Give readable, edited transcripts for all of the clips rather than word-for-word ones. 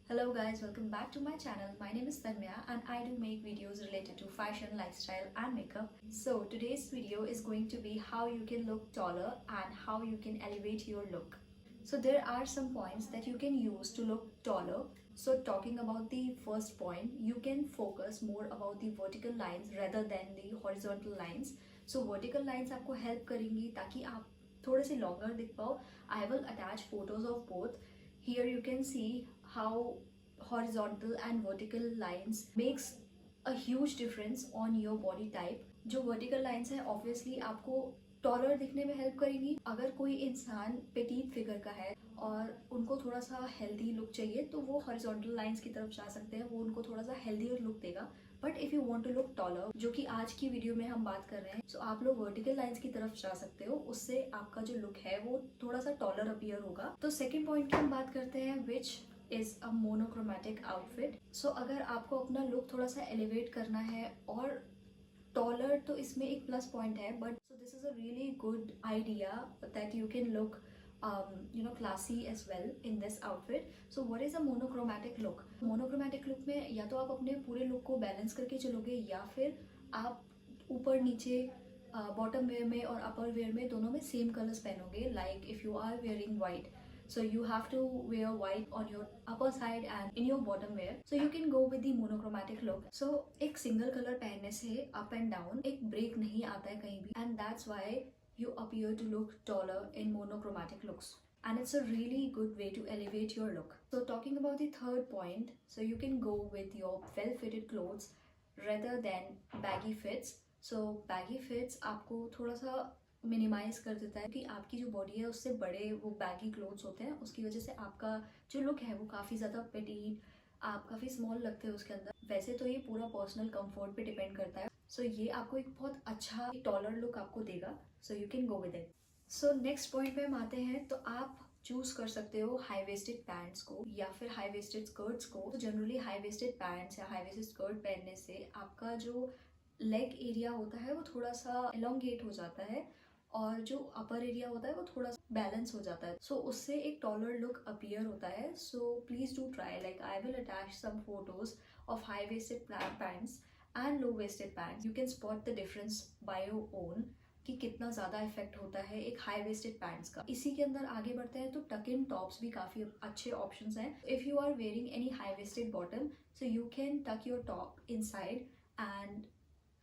Hello guys, welcome back to my channel. My name is Tanmaya and I do make videos related to fashion, lifestyle and makeup. So today's video is going to be how you can look taller and how you can elevate your look. So there are some points that you can use to look taller. So talking about the first point, you can focus more about the vertical lines rather than the horizontal lines. So vertical lines आपको help करेंगी ताकि आप थोड़े से longer दिख पाओ. I will attach photos of both. Here you can see how horizontal and vertical lines makes a huge difference on your body type. जो vertical lines है obviously आपको टॉलर दिखने में हेल्प करेंगी. अगर कोई इंसान पेटीट फिगर का है और उनको थोड़ा सा हेल्दी लुक चाहिए तो वो हॉरिजॉन्टल लाइंस की तरफ जा सकते हैं, वो उनको थोड़ा सा हेल्दियर लुक देगा. But if you want to look taller, जो कि आज की वीडियो में हम बात कर रहे हैं, सो आप लोग वर्टिकल लाइंस की तरफ जा सकते हो. उससे आपका जो लुक है वो थोड़ा सा टॉलर अपीयर होगा. तो सेकेंड पॉइंट की हम बात करते हैं which is a monochromatic outfit. So अगर आपको अपना लुक थोड़ा सा एलिवेट करना है और टॉलर, तो इसमें एक प्लस पॉइंट है. But so this is a really good idea that you can look classy as well in this outfit. So what is a monochromatic look? Monochromatic look में या तो आप अपने पूरे लुक को बैलेंस करके चलोगे या फिर आप ऊपर नीचे बॉटम वेयर में और अपर वेयर में दोनों में सेम कलर्स पहनोगे. Like if you are wearing white, so you have to wear white on your upper side and in your bottom wear, so you can go with the monochromatic look. So एक single colour पहनने से up and down एक break नहीं आता है कहीं भी, and that's why you appear to look taller in monochromatic looks, and it's a really good way to elevate your look. So talking about the third point, so you can go with your well fitted clothes rather than baggy fits. So baggy fits आपको थोड़ा सा minimise कर देता है कि आपकी जो body है उससे बड़े वो बैगी क्लोथ्स होते हैं, उसकी वजह से आपका जो लुक है वो काफ़ी ज़्यादा पेटीट, आप काफ़ी स्मॉल लगते हो उसके अंदर. वैसे तो ये पूरा पर्सनल कंफर्ट पे डिपेंड करता है. सो ये आपको एक बहुत अच्छा टॉलर लुक आपको देगा. सो you can go with it. So next point पे हम आते हैं. तो आप चूज कर सकते हो हाई वेस्टेड पैंट्स को या फिर हाई वेस्टेड स्कर्ट्स को. तो जनरली हाई वेस्टेड पैंट्स या हाई वेस्टेड स्कर्ट पहनने से आपका जो लेग एरिया होता है वो थोड़ा सा एलोंगेट हो जाता है और जो अपर एरिया होता है वो थोड़ा सा बैलेंस हो जाता है. सो उससे एक टॉलर लुक अपीयर होता है. So please do try. Like I will attach some photos of high waisted pants and low waisted pants. You can spot the difference by your own कि कितना ज़्यादा इफेक्ट होता है एक हाई वेस्टेड पैंट्स का. इसी के अंदर आगे बढ़ते हैं तो टक इन टॉप्स भी काफ़ी अच्छे ऑप्शंस हैं. If you are wearing any high waisted bottom, so you can tuck your top inside and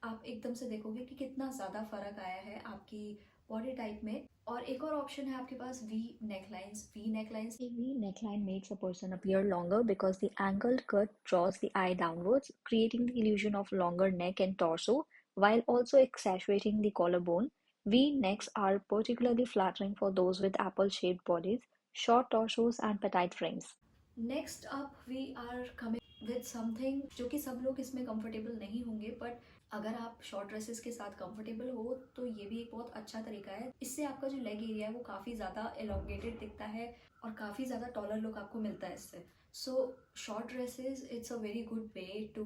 आप एकदम से देखोगे कि कितना ज़्यादा फर्क आया है आपकी बॉडी टाइप में. और एक और ऑप्शन है आपके पास V necklines. V necklines, A V neckline makes a person appear longer because the angled cut draws the eye downwards, creating the illusion of longer neck and torso, while also accentuating the collarbone. V necks are particularly flattering for those with apple-shaped bodies, short torsos, and petite frames. Next up we are coming with something जो कि सब लोग इसमें comfortable नहीं होंगे, but अगर आप short dresses के साथ कंफर्टेबल हो तो ये भी एक बहुत अच्छा तरीका है. इससे आपका जो लेग एरिया है वो काफ़ी ज़्यादा एलोंगेटेड दिखता है और काफ़ी ज़्यादा टॉलर लुक आपको मिलता है इससे. So short dresses, it's a very good way to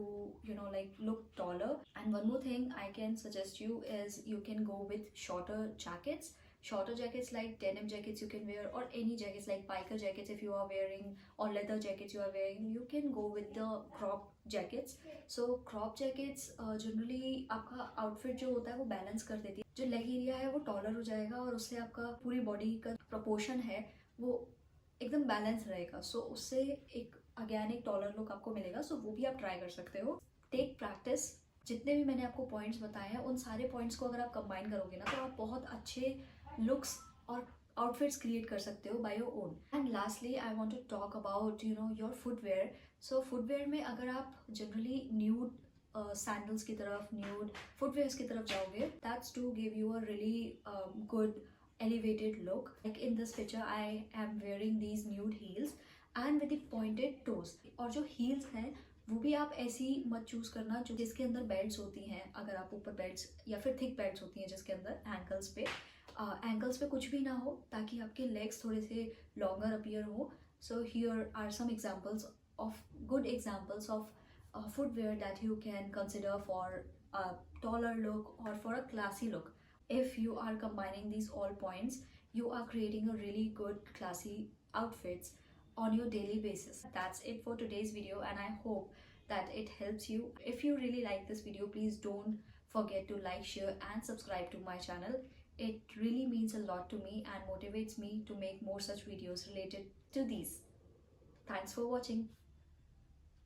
like look taller. And one more thing I can suggest you is you can go with shorter jackets. Shorter jackets like denim jackets you can wear, or any jackets like biker jackets if you are wearing, or leather jackets you are wearing. You can go with the crop jackets. So crop jackets generally आपका outfit जो होता है वो balance कर देती है. जो leg area है वो टॉलर हो जाएगा और उससे आपका पूरी बॉडी का प्रपोर्शन है वो एकदम बैलेंस रहेगा. सो उससे एक अगेन एक टॉलर लुक आपको मिलेगा. सो वो भी आप ट्राई कर सकते हो. Take practice. जितने भी मैंने आपको पॉइंट्स बताए हैं उन सारे पॉइंट्स को अगर आप कंबाइन करोगे ना तो आप बहुत अच्छे लुक्स और आउटफिट्स क्रिएट कर सकते हो by your own. And lastly I want to talk about your footwear. So footwear में अगर आप जनरली न्यूड सैंडल्स की तरफ, न्यूड फुटवेयर्स की तरफ जाओगे, that's to give you a really good elevated look. Like in this picture I am wearing these nude heels and with the pointed toes. और जो heels हैं वो भी आप ऐसी मत चूज करना जो जिसके अंदर बेल्ट्स होती हैं. अगर आप ऊपर बेल्ट्स या फिर थिक बेल्ट्स होती हैं जिसके अंदर एंकल्स पे कुछ भी ना हो ताकि आपके लेग्स थोड़े से लॉन्गर अपीयर हो. So here are some examples of good examples of footwear that you can consider for a taller look or for a classy look. If you are combining these all points, you are creating a really good classy outfits on your daily basis. That's it for today's video, and I hope that it helps you. If you really like this video, please don't forget to like, share and subscribe to my channel. It really means a lot to me and motivates me to make more such videos related to these. Thanks for watching.